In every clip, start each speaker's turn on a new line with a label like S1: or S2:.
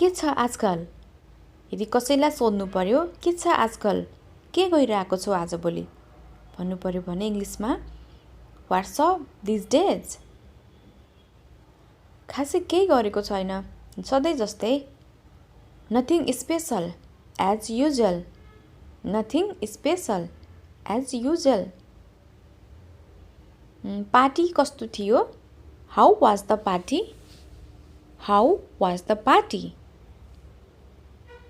S1: के छ आजकल? यदि कसैलाई सोध्नु पर्यो के छ आजकल? के गरिरहेको छौ आजभोलि? भन्नु पर्यो भने इङ्ग्लिसमा What's up these days? खासै केही गरेको छैन, सधैँ जस्तै. Nothing special, as usual. Nothing special, as usual. Party कस्तो थियो? How was the party? How was the party?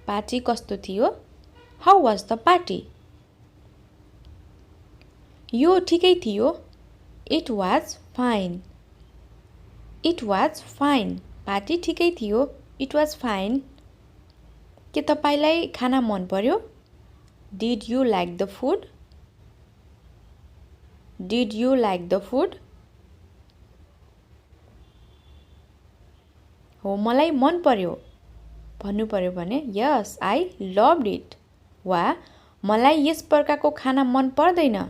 S1: Party कस्तो थियो? How was the party? यो ठिकै थियो. It was fine. It was fine. Party ठिकै थियो. It was fine. के तपाईलाई खाना मन पर्यो? Did you like the food? Did you like the food? हो मलाई मन पर्यो. भन्नु पर्यो भने Yes, I loved it. वा मलाई यस प्रकारको खाना मन पर्दैन.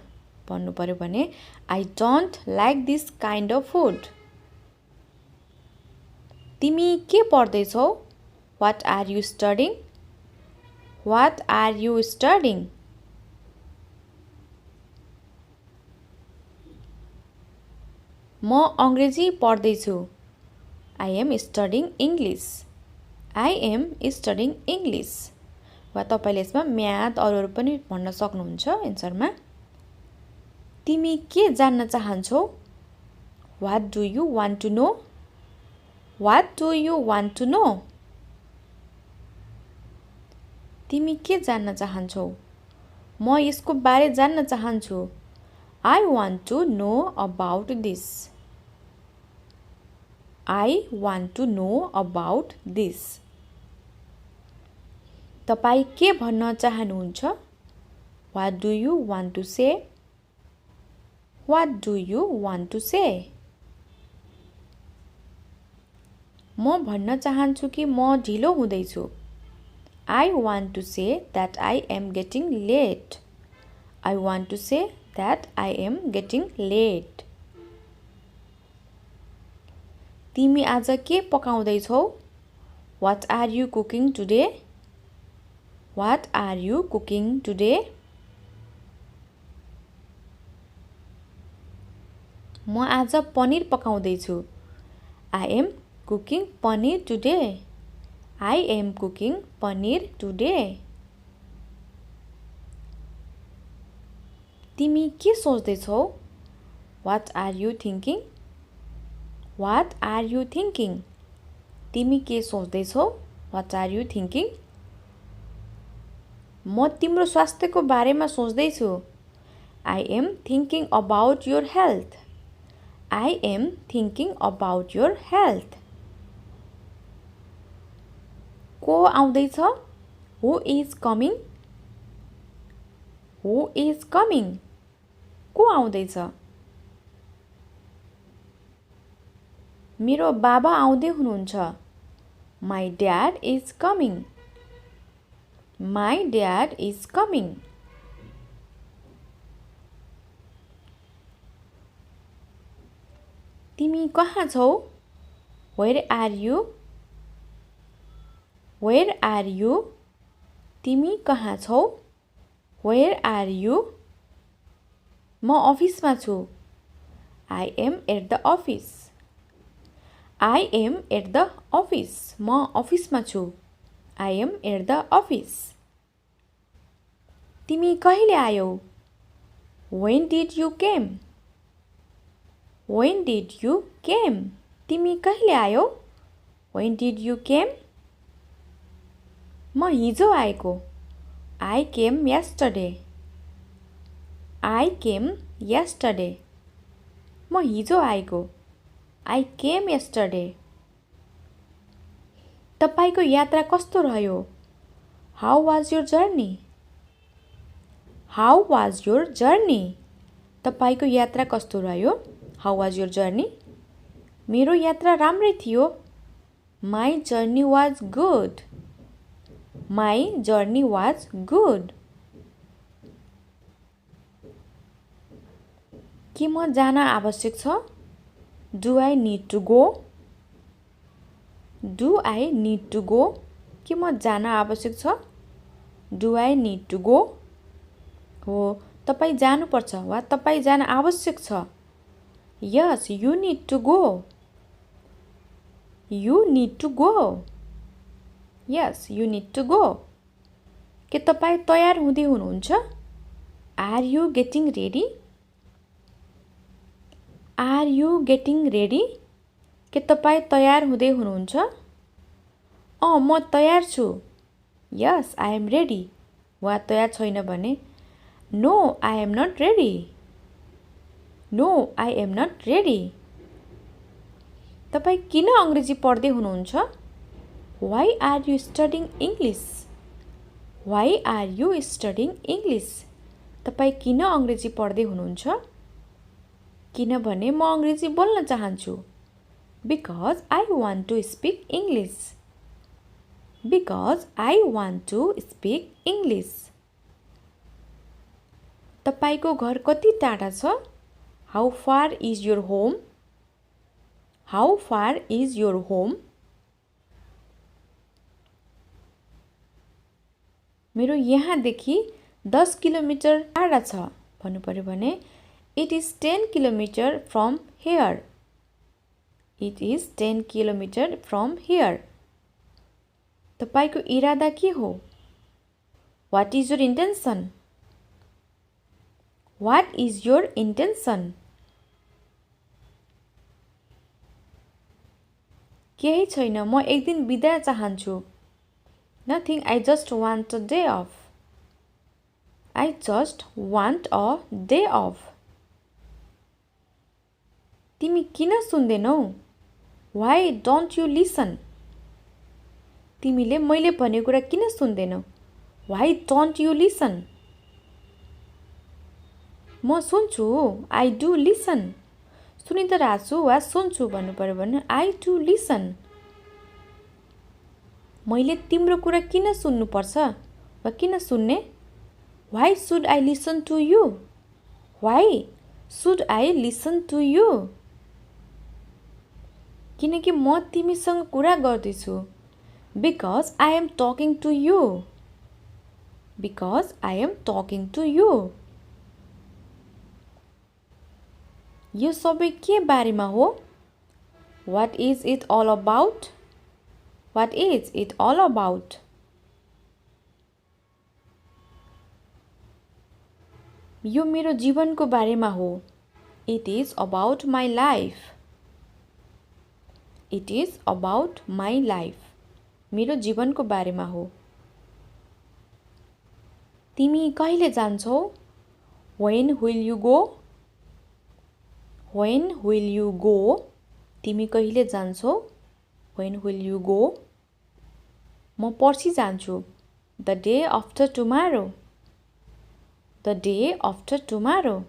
S1: भन्नु पर्यो भने I don't like this kind of food. तिमी के पढ्दैछौ? What are you studying? What are you studying? म अंग्रेजी पढ्दैछु. I am studying English. I am studying English. वा तपाईले यसमा म्याथ अरू पनि भन्न सक्नुहुन्छ एन्सरमा. तिमी के जान्न चाहन्छौ? What do you want to know? What do you want to know? तिमी के जान्न चाहन्छौ? म यसको बारे जान्न चाहन्छु. I want to know about this. I want to know about this. तपाई के भन्न चाहनुहुन्छ? What do you want to say? What do you want to say? म भन्न चाहन्छु कि म ढिलो हुँदैछु. I want to say that I am getting late. I want to say that I am getting late. तिमी आज के पकाउँदैछौ? What are you cooking today? What are you cooking today? म आज paneer पकाउँदैछु. I am cooking paneer today. I am cooking paneer today. तिमी के सोच्दैछौ? What are you thinking? What are you thinking? तिमी के सोच्दैछौ? What are you thinking? म तिम्रो स्वास्थ्यको बारेमा सोच्दैछु. I am thinking about your health. I am thinking about your health. को आउँदैछ? Who is coming? Who is coming? को आउँदैछ? मेरो बाबा आउँदै हुनुहुन्छ. My dad is coming. My dad is coming. तिमी कहाँ छौ? Where are you? Where are you? तिमी कहाँ छौ? Where are you? म अफिसमा छु. I am at the office. I am at the office. म अफिसमा छु. I am at the office. तिमी कहिले आयौ? When did you came? When did you came? तिमी कहिले आयौ? When did you came? म हिजो आएको. I came yesterday. I came yesterday. म हिजो आएको. I came yesterday. तपाईको यात्रा कस्तो रह्यो? How was your journey? How was your journey? तपाईको यात्रा कस्तो रह्यो? How was your journey? मेरो यात्रा राम्रै थियो. My journey was good. My journey was good. के म जान आवश्यक छ? Do I need to go? Do I need to go? के म जान आवश्यक छ? Do I need to go? हो, तपाईँ जानुपर्छ वा तपाईँ जान आवश्यक छ। Yes, you need to go. You need to go. Yes, you need to go. के तपाईँ तयार हुँदै हुनुहुन्छ? Are you getting ready? Are you getting ready? के तपाईँ तयार हुँदै हुनुहुन्छ? म तयार छु। Yes, I am ready. वा तयार छैन भने No, I am not ready. No, I am not ready. तपाईँ किन अंग्रेजी पढ्दै हुनुहुन्छ? Why are you studying English? Why are you studying English? तपाईँ किन अंग्रेजी पढ्दै हुनुहुन्छ? किनभने म अंग्रेजी बोल्न चाहन्छु। Because I want to speak English. Because I want to speak English. तपाईको घर कति टाढा छ? How far is your home? How far is your home? मेरो यहाँदेखि 10 किलोमिटर टाढा छ भन्नु पर्यो भने It is 10 kilometer from here. It is 10 kilometer from here. तपाईको इरादा के हो? What is your intention? What is your intention? केही छैन, म एक दिन बिदा चाहन्छु। Nothing, I just want a day off. I just want a day off. तिमी किन सुन्दैनौ? Why don't you listen? तिमीले मैले भनेको कुरा किन सुन्दैनौ? Why don't you listen? म सुन्छु, I do listen. सुनि त राछु वा सुन्छु भन्नु पर्यो भने I do listen. मैले तिम्रो कुरा किन सुन्नु पर्छ वा किन सुन्ने? Why should I listen to you? Why should I listen to you? किनकि म तिमीसँग कुरा गर्दैछु। Because I am talking to you. Because I am talking to you. यो सबै के बारेमा हो? What is it all about? What is it all about? यो मेरो जीवनको बारेमा हो। It is about my life. It is about my life. मेरो जीवनको बारेमा हो। तिमी कहिले जान्छौ? When will you go? When will you go? तिमी कहिले जान्छौ? When will you go? म पर्सि जान्छु। The day after tomorrow. The day after tomorrow.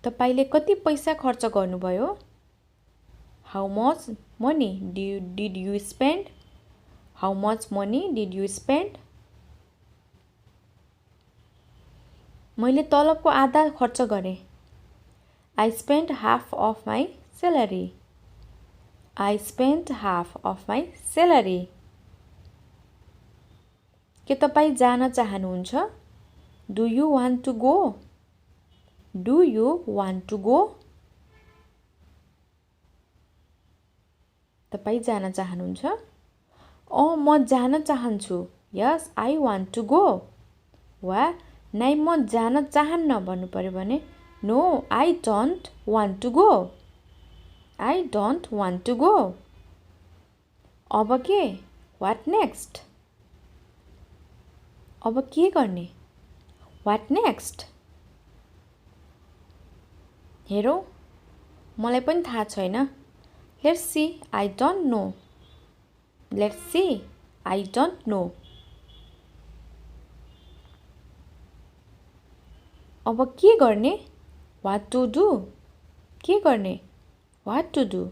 S1: तपाईले कति पैसा खर्च गर्नुभयो? How much money did you spend? How much money did you spend? मैले तलबको आधा खर्च गरे। I spent half of my salary. I spent half of my salary. के तपाईँ जान चाहनुहुन्छ? Do you want to go? Do you want to go? तपाईँ जान चाहनुहुन्छ? म जान चाहन्छु। Yes, I want to go. वा नाइ म जान चाहन्न भन्नु पर्यो भने No, I don't want to go. I don't want to go. अब के? What next? अब के गर्ने? What next? हेरौँ, मलाई पनि थाहा छैन। Let's see, I don't know. Let's see, I don't know. अब के गर्ने? What to do? के गर्ने? What to do?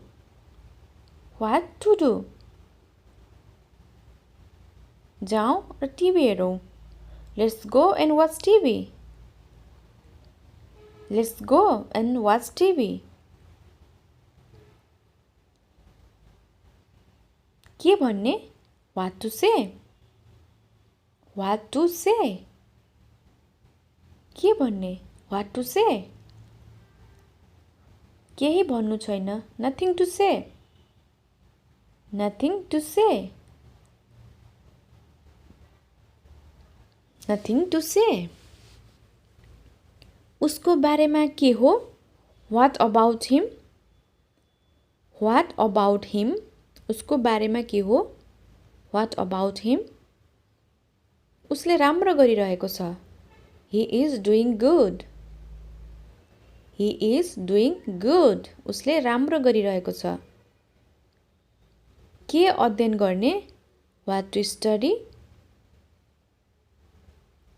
S1: What to do? जाउँ र टिभी हेरौँ। Let's go and watch TV. Let's go and watch TV. के भन्ने What to say What to say के भन्ने What to say केही भन्नु छैन Nothing to say Nothing to say Nothing to say उसको बारेमा के हो What about him What about him उसको बारेमा के हो What about him उसले राम्रो गरिरहेको छ He is doing good He is doing good उसले राम्रो गरिरहेको छ के अध्ययन गर्ने What to study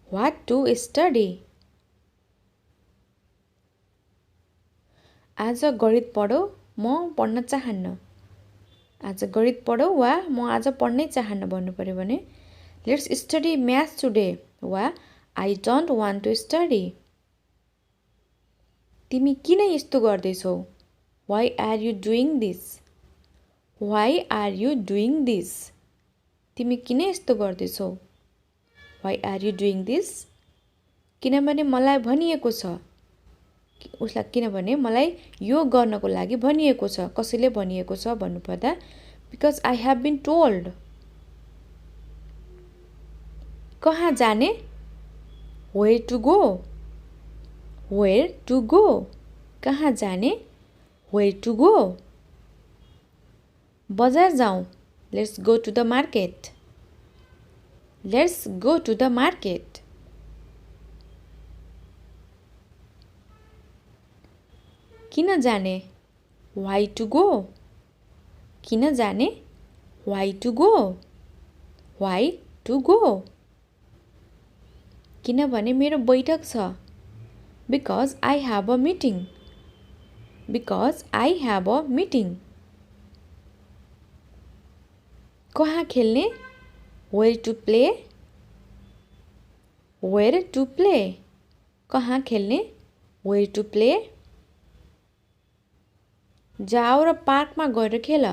S1: What to study आज गणित पढौ म पढ्न चाहन्न आज गणित पढौ वा म आज पढ्नै चाहन्न भन्नु पर्यो भने Let's study math today वा I don't want to study तिमी किन यस्तो गर्दैछौ Why are you doing this Why are you doing this तिमी किन यस्तो गर्दैछौ Why are you doing this किनभने मलाई भनिएको छ उसलाई किनभने मलाई यो गर्नको लागि भनिएको छ कसैले भनिएको छ भन्नुपर्दा Because I have been told कहाँ जाने Where to go Where to go कहाँ जाने Where to go बजार जाउँ Let's go to the market Let's go to the market किन जाने Why to go किन जाने Why to go Why to go किनभने मेरो बैठक छ Because I have a meeting Because I have a meeting कहाँ खेल्ने Where to play Where to play कहाँ खेल्ने Where to play जाऊ र पार्कमा गएर खेल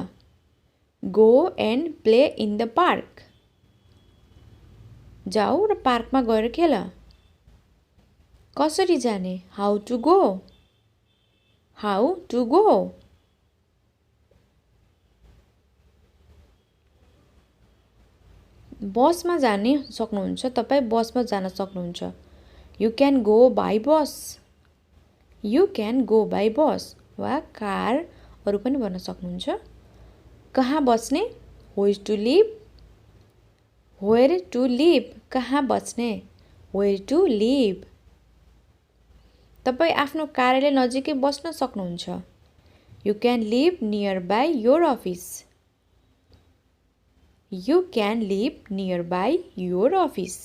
S1: Go and play in the park जाऊ र पार्कमा गएर खेल कसरी जाने How to go How to go बसमा जाने सक्नुहुन्छ तपाई बसमा जान सक्नुहुन्छ You can go by bus You can go by bus वा कार अरु पनि भन्न सक्नुहुन्छ कहाँ बस्ने Where to live Where to live कहाँ बस्ने Where to live तपाई आफ्नो कार्यालय नजिकै बस्न सक्नुहुन्छ You can live nearby your office You can live nearby your office